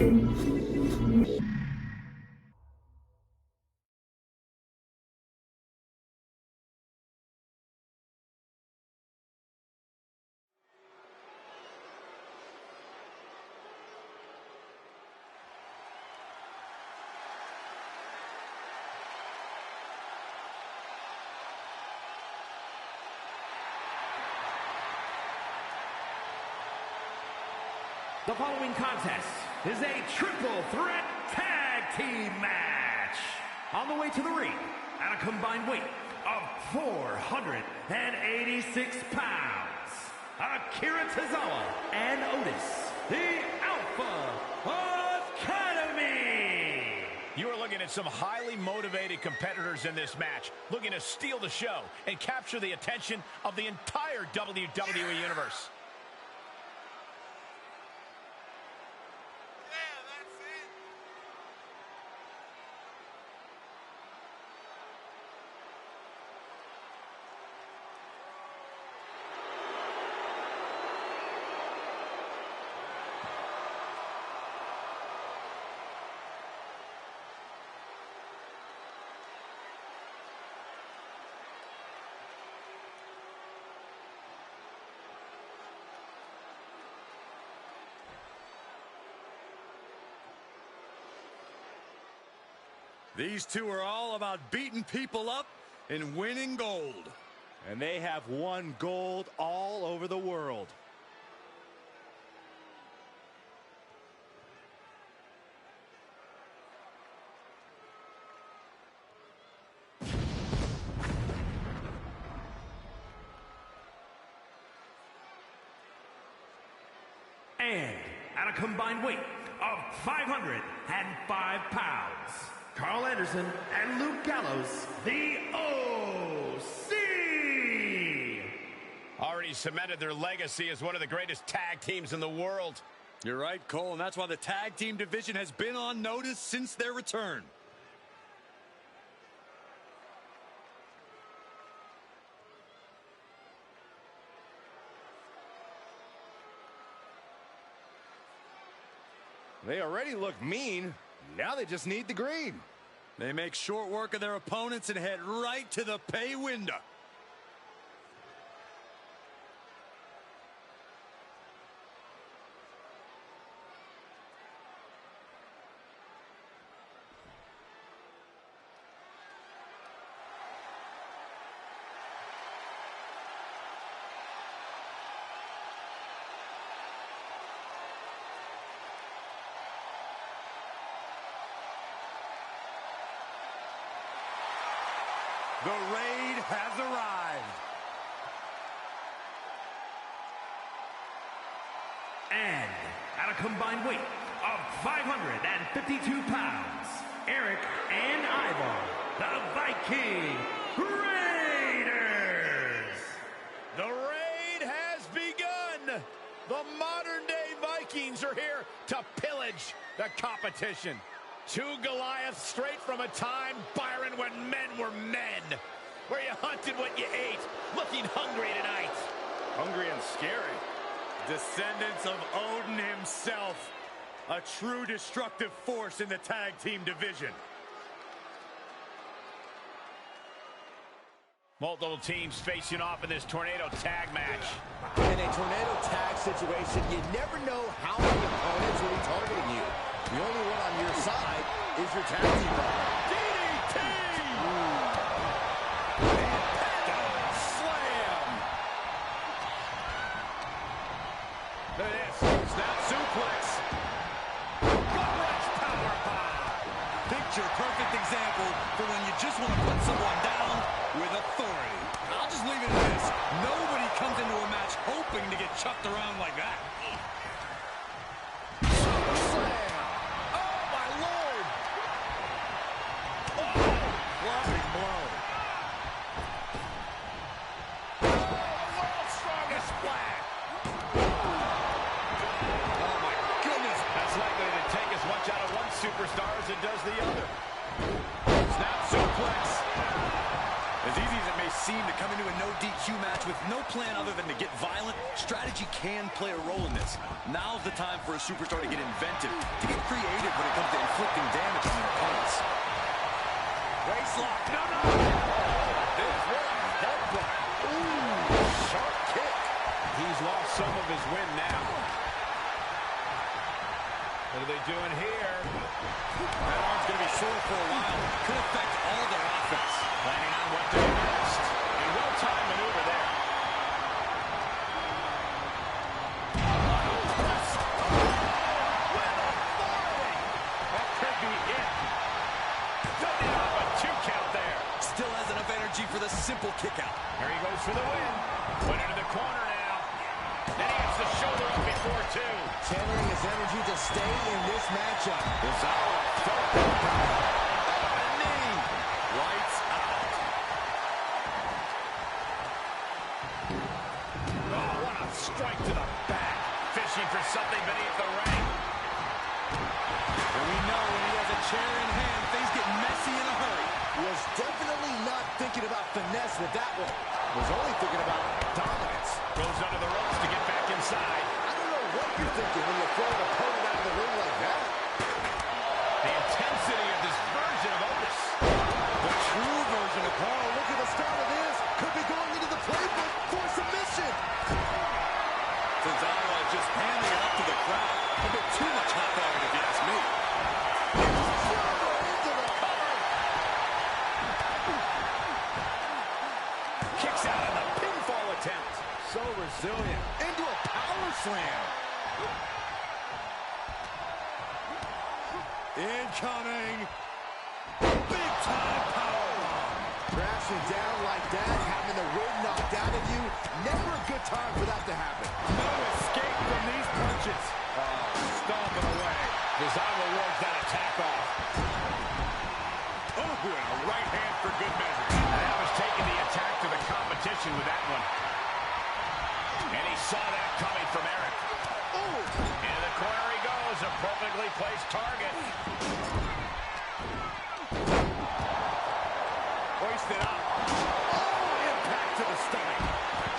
The following contest is a triple threat tag team match. On the way to the ring at a combined weight of 486 pounds, Akira Tazawa and Otis, the Alpha Academy. You are looking at some highly motivated competitors in this match, looking to steal the show and capture the attention of the entire WWE Universe. These two are all about beating people up and winning gold. And they have won gold all over the world. And at a combined weight of 505 pounds, Karl Anderson and Luke Gallows, the OC! Already cemented their legacy as one of the greatest tag teams in the world. You're right, Cole, and that's why the tag team division has been on notice since their return. They already look mean. Now they just need the green. They make short work of their opponents and head right to the pay window. The raid has arrived. And at a combined weight of 552 pounds, Erik and Ivar, the Viking Raiders. The raid has begun. The modern-day Vikings are here to pillage the competition. Two Goliaths straight from a time, Byron, when men were men. Where you hunted what you ate, looking hungry tonight. Hungry and scary. Descendants of Odin himself. A true destructive force in the tag team division. Multiple teams facing off in this tornado tag match. In a tornado tag situation, you never know how many opponents will be targeting you. The only one on your side is your tag team partner. DDT! Slam! Look at this. Snap suplex. Gut-wrench powerbomb. Picture perfect example for when you just want to put someone down with authority. I'll just leave it at this. Nobody comes into a match hoping to get chucked around like that. Superstar as it does the other. Snap suplex. As easy as it may seem to come into a no DQ match with no plan other than to get violent, strategy can play a role in this. Now's the time for a superstar to get inventive, to get creative. What are they doing here? That arm's going to be sore for a while. Could affect all their offense. Planning on what to do next. A well-timed maneuver there. That could be it. Fending off a 2 count there. Still has enough energy for the simple kick out. Here he goes for the win. Put into the corner now. Then he gets the shoulder up before 2. Channeling his energy to stay in this matchup. Tazawa fought the knee. Lights out. Oh, what a strike to the back. Fishing for something beneath the ring. And we know when he has a chair in hand, things get messy in a hurry. Was definitely not thinking about finesse with that one. Was only thinking about dominance. Goes under the ropes to get back inside. I don't know what you're thinking when you throw an opponent out of the ring like that. The intensity of this version of Otis. The true version of Karl. Look at the start of this. Could be going into the playbook for submission. Tazawa just handing it up to the crowd. A bit too much hot dog, if you ask me. Kicks out of the pinfall attempt. So resilient. Into a power slam. Incoming. Big time powerbomb. Crashing down like that, having the wind knocked out of you. Never a good time for that to happen. No escape from these punches. Stomping away. Tazawa wards that attack off. Oh, and a right hand for good measure. That was taking the attack to the competition with that one. And he saw that coming from Erik. Oh! Into the corner he goes. A perfectly placed target. Hoisted up. Oh, impact to the stomach.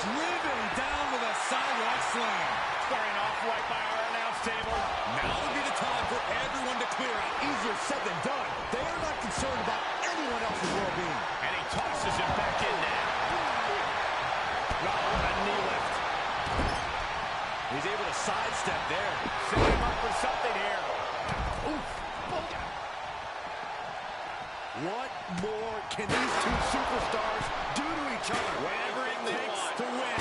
Driven down with a sidewalk slam. Squaring off right by our announce table. Now would be the time for everyone to clear out. Easier said than done. They are not concerned about anyone else's well-being. And he tosses him back in now. Oh, what a knee lift. He's able to sidestep there. Setting him up for something here. Oof. What more can these two superstars do to each other? Whatever it takes to win.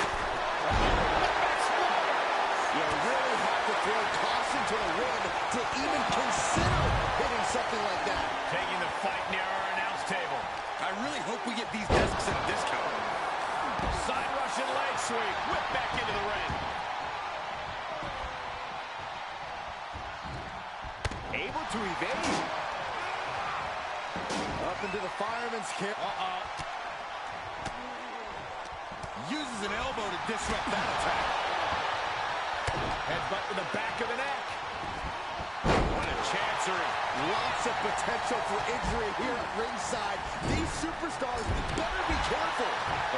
You really have to throw caution to the wind to even consider hitting something like that. Taking the fight near our announce table. I really hope we get these desks at a discount. Side Russian leg sweep. Whip back into the ring. Able to evade. Up into the fireman's carry. Uses an elbow to disrupt that attack. Headbutt to the back of the neck. What a chancery. Lots of potential for injury here at ringside. These superstars better be careful.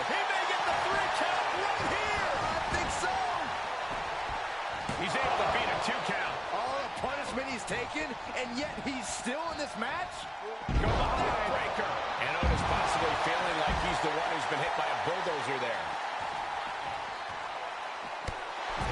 He may get the 3 count right here. I think so. He's able to beat a 2 count. All the punishment he's taken, and yet he's still in this match? Go behind. Breaker. And Otis possibly feeling like he's the one who's been hit by a bulldozer there.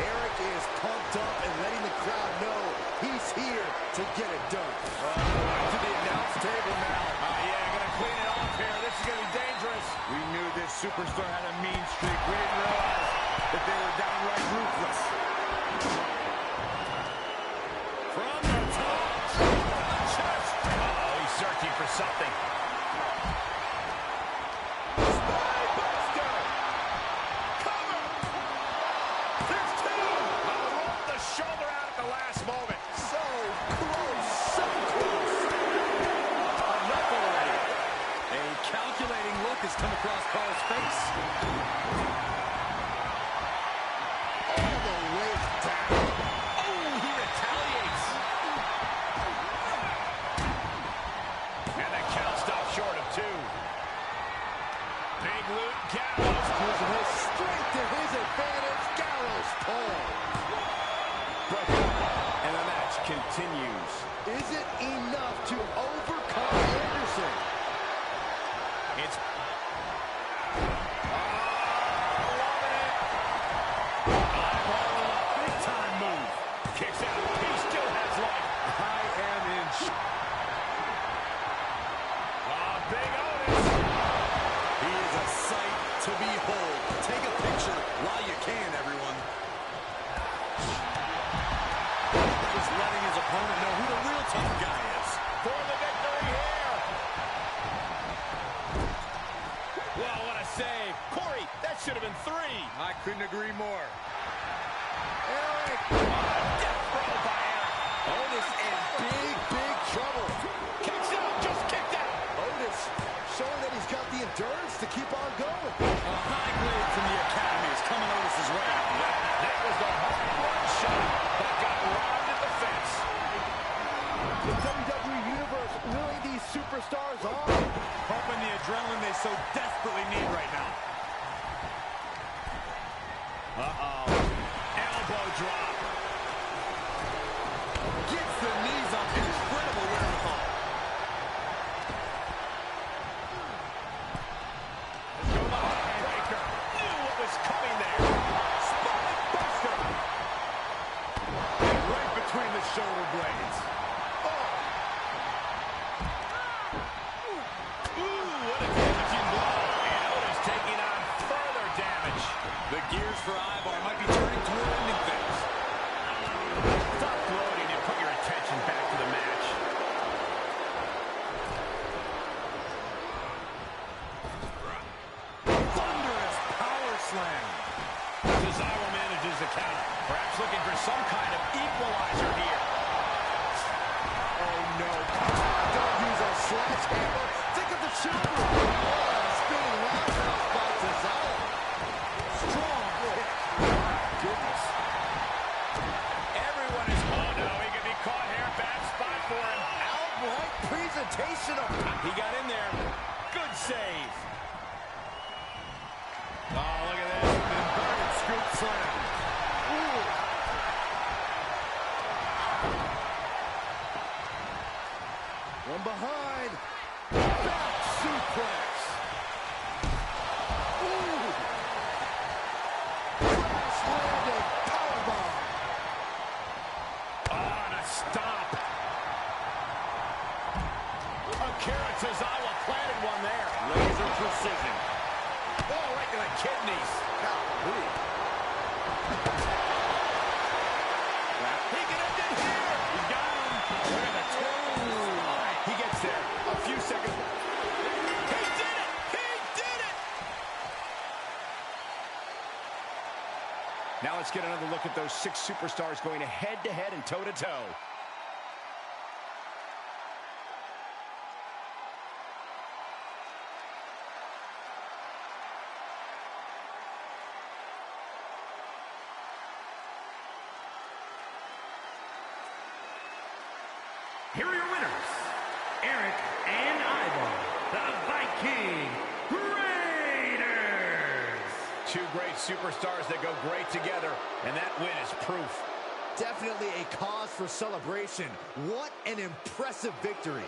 Erik is pumped up and letting the crowd know he's here to get it done. To the announce table now. Yeah, gonna clean it off here. This is gonna be dangerous. We knew this superstar had a mean streak. We didn't realize that they were downright ruthless. From the top. Chest. Oh, he's searching for something. Come across Karl's face. All the way down. Oh, he retaliates. And the count stops short of 2. Big loot, Gallows. Using his strength to his advantage. Gallows pull. And the match continues. Is it enough to overcome Anderson? It's big time move. Kicks out. He still has life. is in big, big trouble. Kicks out, just kicked out. Otis showing that he's got the endurance to keep on going. A high grade from the Academy is coming Otis's way. That was the hard-run shot that got robbed at the fence. The WWE Universe willing these superstars on. Pumping the adrenaline they so desperately need right now. Uh-oh. Elbow drop. Gets the knees up. Incredible wherewithal. Go behind Baker. Knew what was coming there. Spine buster. And right between the shoulder blades. What a damaging blow. And Otis taking on further damage. The gears for Ivar might be turning toward ending things. Stop gloating and put your attention back to the match. Thunderous power slam. Tazawa manages the counter. Perhaps looking for some kind of equalizer here. Oh, no. Come on, don't use a sledgehammer. Think of the children. Oh, spinning roundhouse by Tazawa. Strong hit. Goodness. Everyone is... Oh, no, he could be caught here. Bad spot for him. Outright presentation of... He got in there. Good save. Oh, look at this. Inverted scoop slam. Ooh. One behind. Back suplex. Ooh. Crash landing powerbomb. Oh, and a stomp. Akira Tazawa planted one there. Laser precision. Oh, right to the kidneys. Golly. He can end it here. He got him. Look at the twirl. He gets there. A few seconds. He did it. He did it. Now let's get another look at those 6 superstars going head-to-head and toe-to-toe. Here are your winners, Erik and Ivar, the Viking Raiders. 2 great superstars that go great together, and that win is proof. Definitely a cause for celebration. What an impressive victory.